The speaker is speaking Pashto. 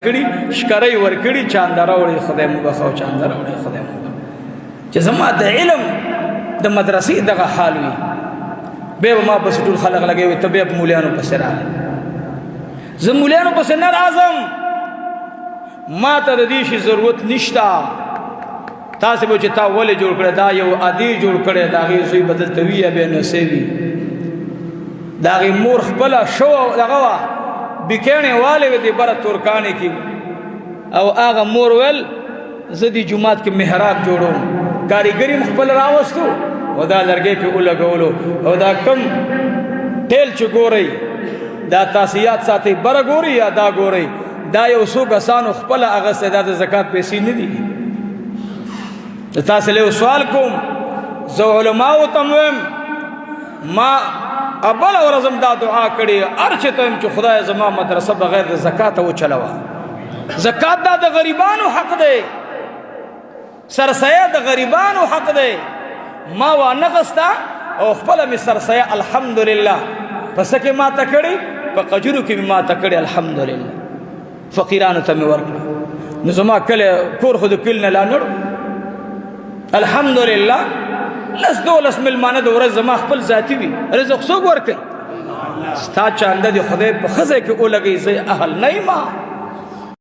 کړي شکرای ور کړي چاندره وړي خدای مو بخو چاندره وړي خدای مو چې زما د علم د مدرسې دغه حال وي به ما په ټول خلق لګوي ته به مولیانو په سر راځي زه مولیانو په سر نه راځم ما ته د دې شي ضرورت نشتا تاسو به چې تا ولې جوړ کړی دا یو عادي جوړ کړی دا غي زوی بدل تویه به نسوي دا غي مور خپل شو دغه بکینه والے دې بره ترکانې کې او هغه مور ول زدي جمعات کې محراب جوړو کاریګری مخبل راوستو او دا لرګي په ولګولو او دا کم ټیل چې ګوري دا تاسیات ساتي بره ګوري یا دا ګوري دا یو څو کسانو خپل هغه سدا د زکات پیسې نه دي تاسو له سوال کوم زو علماء تمم ما ابل ورزم دا دعا کړي ارچ ته چې خدای زما مدرسه بغیر د زکات او چلوا زکات دا د غریبانو حق دی سرسایه د غریبانو حق دی ما وا نغستا او خپل می سرسایه الحمدلله پس کې ما تکړي په قجرو کې ما تکړي الحمدلله فقیرانو ته می ورکړه نو زما کله کور خود کله لا نور الحمدلله لس دولس ملمانه د ورځ زما خپل ذاتی وي رزق څوک ورکړي ستا چانده دی خدای په خزه کې اولګي زي اهل نه ما